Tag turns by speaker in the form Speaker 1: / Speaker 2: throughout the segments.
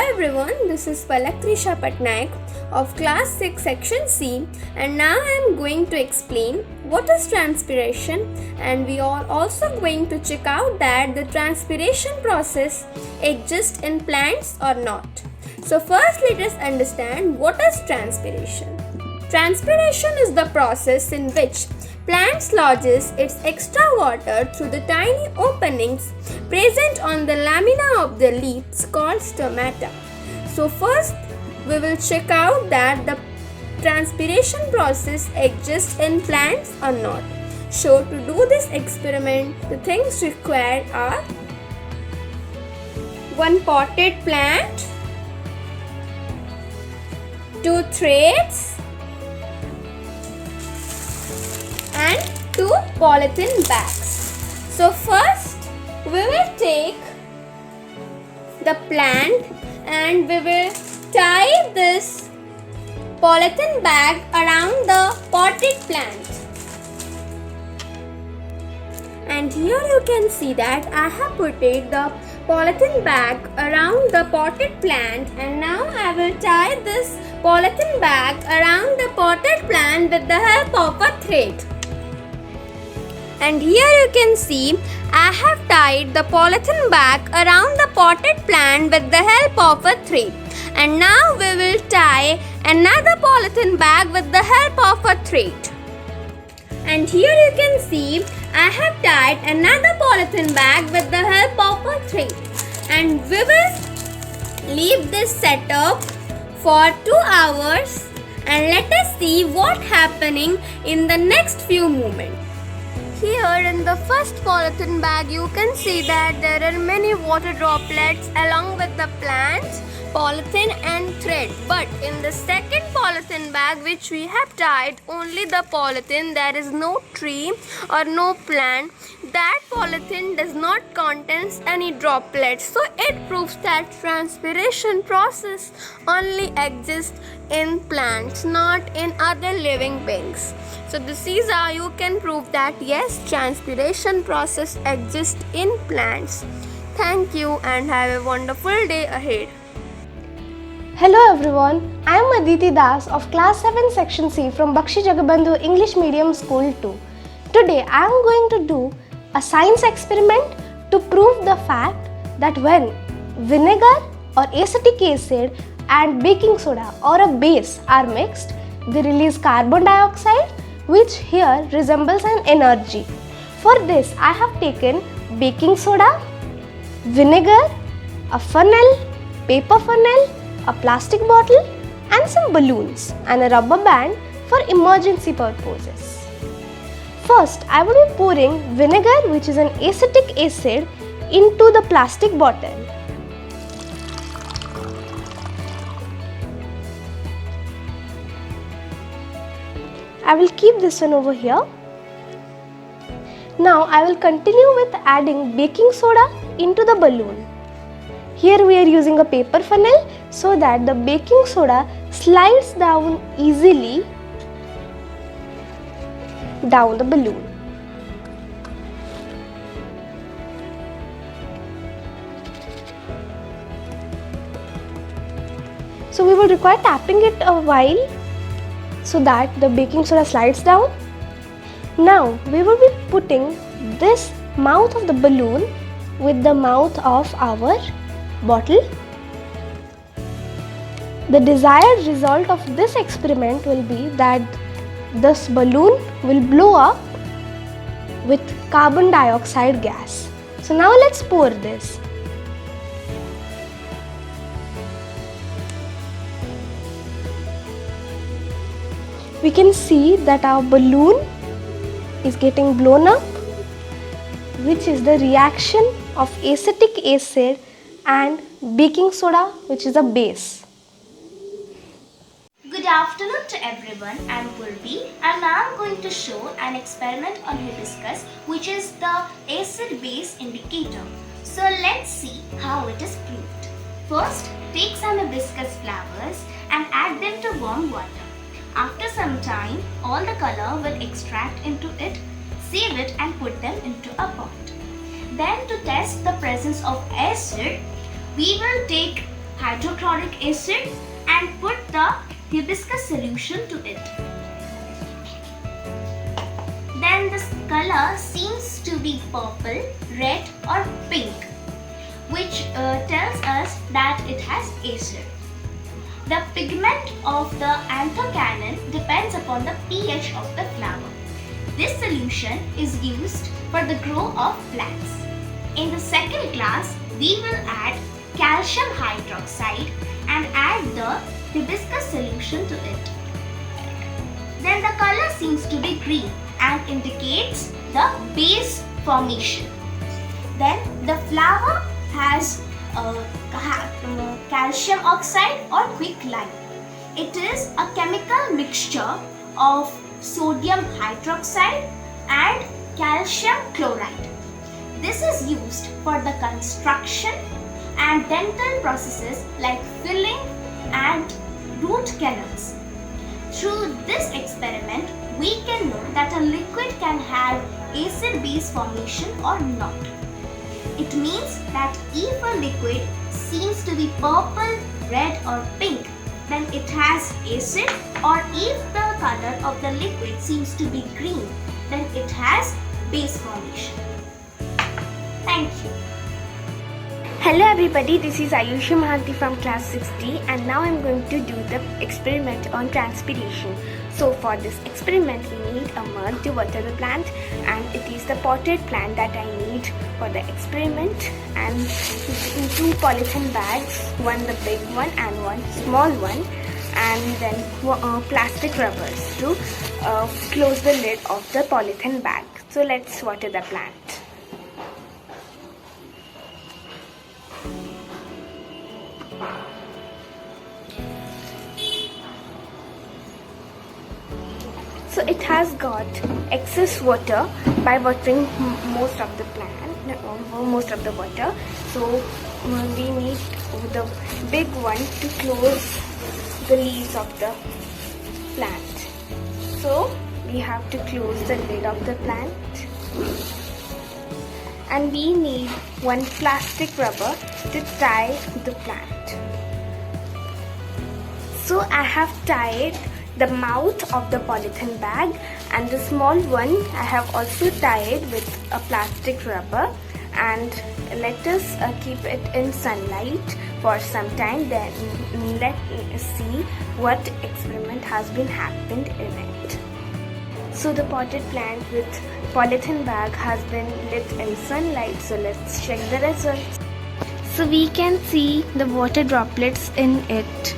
Speaker 1: everyone, this is Palak Trisha Patnaik of class 6 section C, and now I am going to explain what is transpiration, and we are also going to check out that the transpiration process exists in plants or not. So first let us understand what is transpiration. Transpiration is the process in which plant lodges its extra water through the tiny openings present on the lamina of the leaves called stomata. So first we will check out that the transpiration process exists in plants or not. So to do this experiment, the things required are one potted plant, two threads, and two polythene bags. So first we will take the plant and we will tie this polythene bag around the potted plant. And here you can see that I have put the polythene bag around the potted plant, and now I will tie this polythene bag around the potted plant with the help of a thread. And here you can see I have tied the polythene bag around the potted plant with the help of a thread. And now we will tie another polythene bag with the help of a thread. And here you can see I have tied another polythene bag with the help of a thread. And we will leave this setup for 2 hours, and let us see what happening in the next few moments. Here in the first polythene bag you can see that there are many water droplets along with the plants, polythene and thread. But in the second polythene bag which we have tied only the polythene, there is no tree or no plant. That polythene does not contain any droplets. So it proves that transpiration process only exists in plants, not in other living beings. So this is how you can prove that yes, transpiration process exists in plants. Thank you and have a wonderful day ahead.
Speaker 2: Hello everyone, I am Aditi Das of class 7 section C from Bakshi Jagabandhu English Medium School 2. Today I am going to do a science experiment to prove the fact that when vinegar or acetic acid and baking soda or a base are mixed, they release carbon dioxide, which here resembles an energy. For this I have taken baking soda, vinegar, a funnel, paper funnel, a plastic bottle and some balloons and a rubber band for emergency purposes. First, I will be pouring vinegar, which is an acetic acid, into the plastic bottle. I will keep this one over here. Now I will continue with adding baking soda into the balloon. Here we are using a paper funnel so that the baking soda slides down easily down the balloon. So we will require tapping it a while so that the baking soda slides down. Now we will be putting this mouth of the balloon with the mouth of our bottle. The desired result of this experiment will be that this balloon will blow up with carbon dioxide gas. So now let's pour this. We can see that our balloon is getting blown up, which is the reaction of acetic acid and baking soda, which is a base.
Speaker 3: Good afternoon to everyone. I am Purvi and now I am going to show an experiment on hibiscus, which is the acid-base indicator. So let's see how it is proved. First, take some hibiscus flowers and add them to warm water. After some time, all the color will extract into it. Save it and put them into a pot. Then to test the presence of acid, we will take hydrochloric acid and put the hibiscus solution to it. Then this color seems to be purple, red or pink, which tells us that it has acid. The pigment of the anthocyanin depends upon the pH of the flower. This solution is used for the growth of plants. In the second class, we will add calcium hydroxide and add the hibiscus solution to it. Then the color seems to be green and indicates the base formation. Then the flower has calcium oxide or quicklime. It is a chemical mixture of sodium hydroxide and calcium chloride. This is used for the construction and dental processes like filling and root canals. Through this experiment, we can know that a liquid can have acid-base formation or not. It means that if a liquid seems to be purple, red or pink, then it has acid, or if the color of the liquid seems to be green, then it has base formation. Thank you.
Speaker 2: Hello everybody, this is Ayushi Mahanti from class 60 and now I'm going to do the experiment on transpiration. So for this experiment we need a mug to water the plant, and it is the potted plant that I need for the experiment, and two polythene bags, one the big one and one small one, and then plastic rubbers to close the lid of the polythene bag. So let's water the plant. So it has got excess water by watering most of the most of the water. So we need the big one to close the leaves of the plant. So we have to close the lid of the plant, and we need one plastic rubber to tie the plant. So I have tied the mouth of the polythene bag, and the small one I have also tied with a plastic rubber, and let us keep it in sunlight for some time. Then let us see what experiment has been happened in it. So the potted plant with polythene bag has been lit in sunlight. So let's check the results. So we can see the water droplets in it.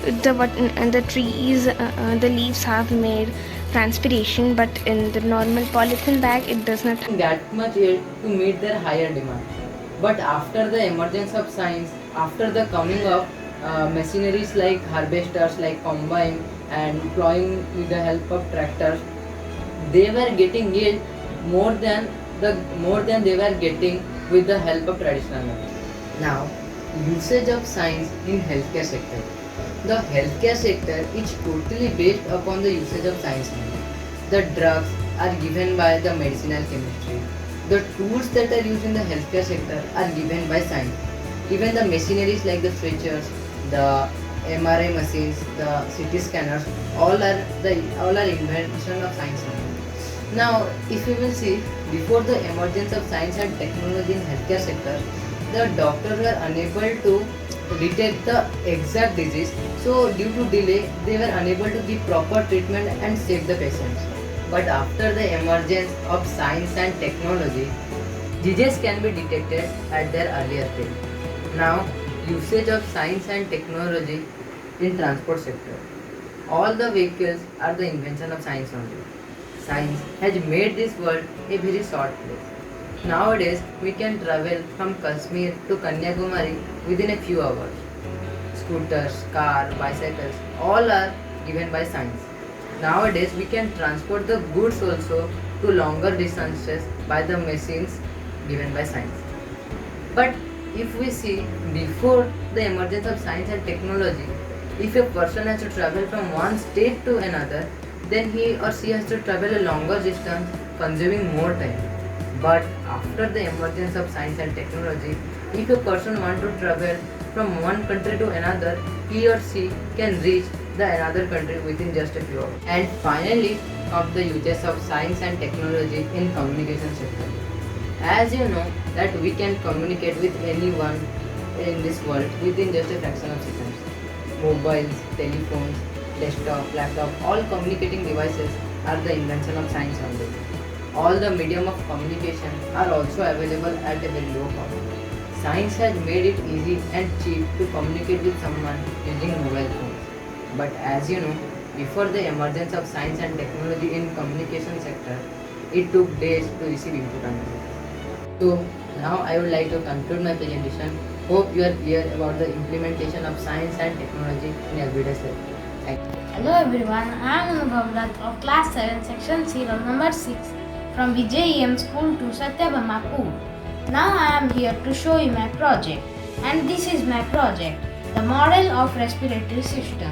Speaker 2: The trees, the leaves have made transpiration, but in the normal polythene bag it does not.
Speaker 4: That much air to meet their higher demand. But after the emergence of science, after the coming of machineries like harvesters, like combine and plowing with the help of tractors, they were getting yield more than they were getting with the help of traditional methods. Now, usage of science in healthcare sector. The healthcare sector is totally based upon the usage of science only. The drugs are given by the medicinal chemistry. The tools that are used in the healthcare sector are given by science. Even the machineries like the stretchers, the MRI machines, the CT scanners, all are invention of science only. Now, if you will see, before the emergence of science and technology in healthcare sector, the doctors were unable to detect the exact disease, so due to delay they were unable to give proper treatment and save the patients. But after the emergence of science and technology, diseases can be detected at their earlier stage. Now, usage of science and technology in transport sector. All the vehicles are the invention of science only. Science has made this world a very short place. Nowadays, we can travel from Kashmir to Kanyakumari within a few hours. Scooters, car, bicycles, all are given by science. Nowadays, we can transport the goods also to longer distances by the machines given by science. But if we see, before the emergence of science and technology, if a person has to travel from one state to another, then he or she has to travel a longer distance, consuming more time. But after the emergence of science and technology, if a person wants to travel from one country to another, he or she can reach the another country within just a few hours. And finally, of the uses of science and technology in communication sector. As you know that we can communicate with anyone in this world within just a fraction of seconds. Mobiles, telephones, desktop, laptop, all communicating devices are the invention of science only. All the medium of communication are also available at a very low cost. Science has made it easy and cheap to communicate with someone using mobile phones. But as you know, before the emergence of science and technology in communication sector, it took days to receive input and output. So now I would like to conclude my presentation. Hope you are clear about the implementation of science and technology in everyday life. Thank you.
Speaker 5: Hello everyone, I am Anubhav Dutt of class 7 section 0 number 6 from VJEM school to Satyabama Pool. Now I am here to show you my project, and this is my project, the model of respiratory system.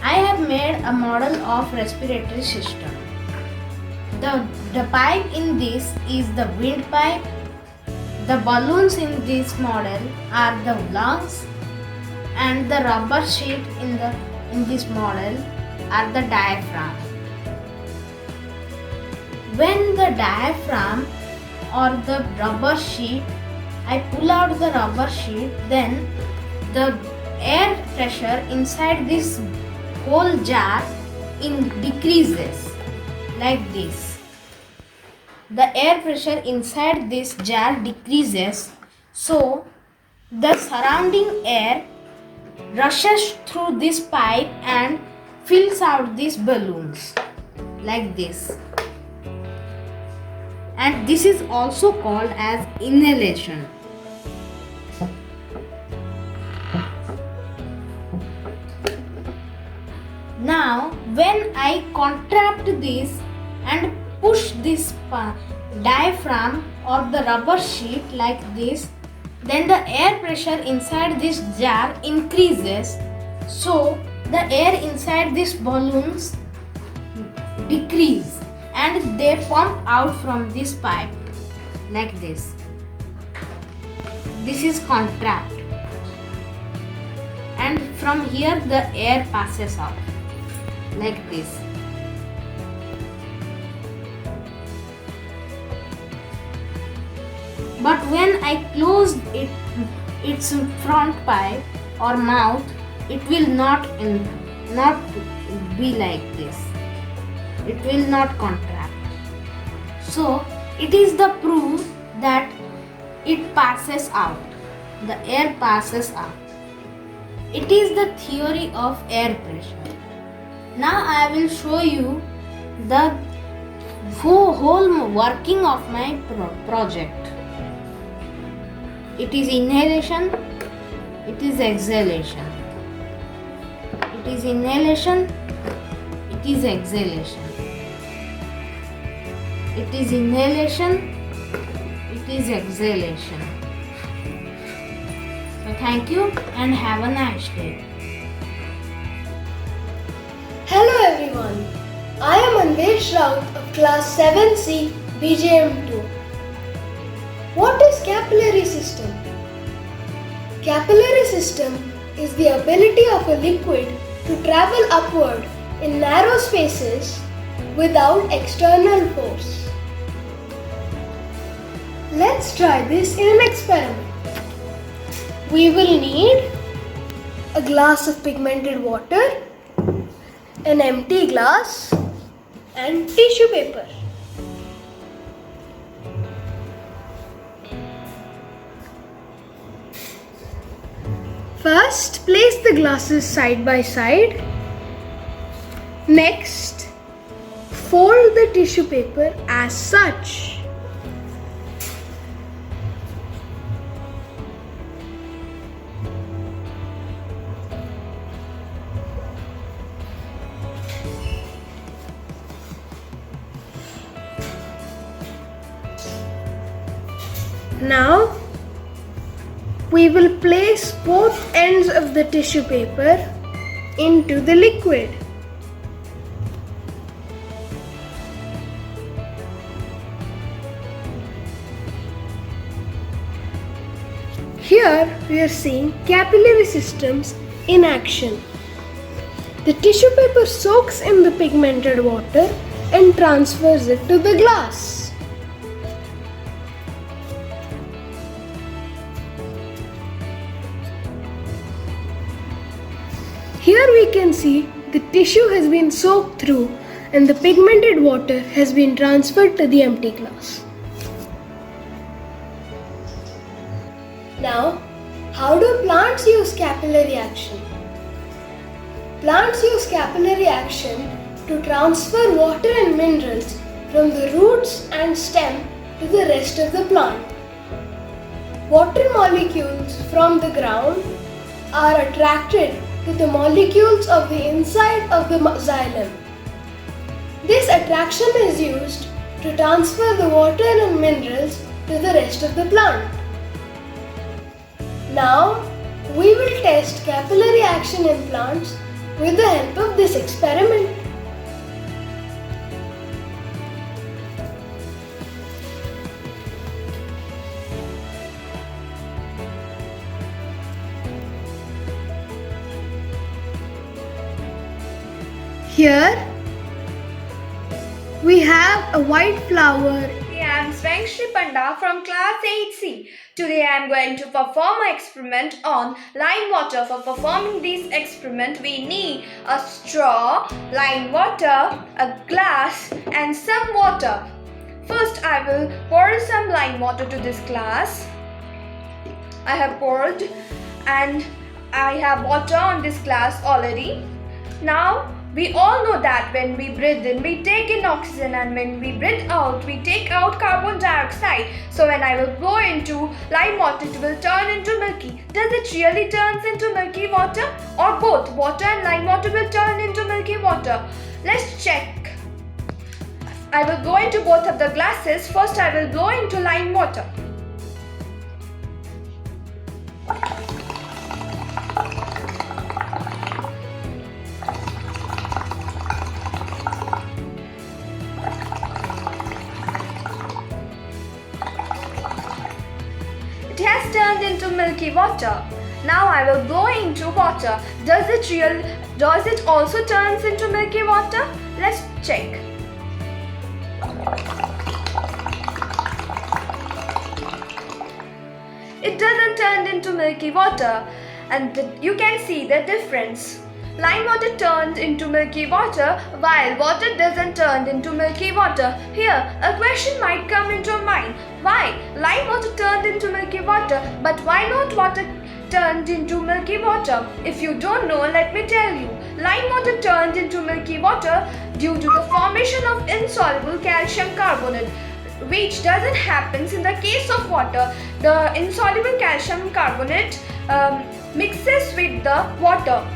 Speaker 5: I have made a model of respiratory system. The pipe in this is the windpipe. The balloons in this model are the lungs, and the rubber sheet in this model are the diaphragm. When the diaphragm or the rubber sheet, I pull out the rubber sheet, then the air pressure inside this whole jar decreases like this. The air pressure inside this jar decreases, so the surrounding air rushes through this pipe and fills out these balloons like this. And this is also called as inhalation. Now when I contract this and push this diaphragm or the rubber sheet like this, then the air pressure inside this jar increases, so the air inside these balloons decrease and they pump out from this pipe like this. This is contract, and from here the air passes out like this. But when I close its front pipe or mouth, it will not be like this. It will not contract. So it is the proof that it passes out. The air passes out. It is the theory of air pressure. Now I will show you the whole working of my project. It is inhalation, it is exhalation. It is inhalation, it is exhalation. It is inhalation, it is exhalation. So thank you and have a nice day.
Speaker 2: Hello everyone, I am Anvesh Raut of class 7C BJM2. What is capillary system? Capillary system is the ability of a liquid to travel upward in narrow spaces without external force. Let's try this in an experiment. We will need a glass of pigmented water, an empty glass, and tissue paper. First, place the glasses side by side. Next, fold the tissue paper as such. Now, we will place both ends of the tissue paper into the liquid. Here we are seeing capillary systems in action. The tissue paper soaks in the pigmented water and transfers it to the glass. Here we can see the tissue has been soaked through and the pigmented water has been transferred to the empty glass. Now, how do plants use capillary action? Plants use capillary action to transfer water and minerals from the roots and stem to the rest of the plant. Water molecules from the ground are attracted to the molecules of the inside of the xylem. This attraction is used to transfer the water and minerals to the rest of the plant. Now, we will test capillary action in plants with the help of this experiment. Here we have a white flower.
Speaker 1: I am Swangshri Panda from class 8C. Today I am going to perform an experiment on lime water. For performing this experiment, we need a straw, lime water, a glass and some water. First I will pour some lime water to this glass. I have poured and I have water on this glass already. Now we all know that when we breathe in, we take in oxygen, and when we breathe out, we take out carbon dioxide. So when I will blow into lime water, it will turn into milky. Does it really turn into milky water? Or both water and lime water will turn into milky water? Let's check. I will blow into both of the glasses. First I will blow into lime water. It has turned into milky water. Now I will blow into water. Does it also turns into milky water? Let's check. It doesn't turn into milky water, and you can see the difference. Lime water turns into milky water while water doesn't turn into milky water. Here, a question might come into your mind. Why lime water turned into milky water, but why not water turned into milky water? If you don't know, let me tell you. Lime water turned into milky water due to the formation of insoluble calcium carbonate, which doesn't happen in the case of water. The insoluble calcium carbonate mixes with the water.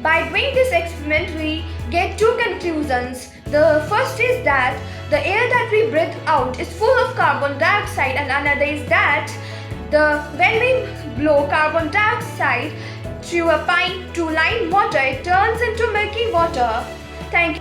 Speaker 1: By doing this experiment, we get two conclusions. The first is that the air that we breathe out is full of carbon dioxide, and another is that when we blow carbon dioxide through a pint to lime water, it turns into milky water. Thank you.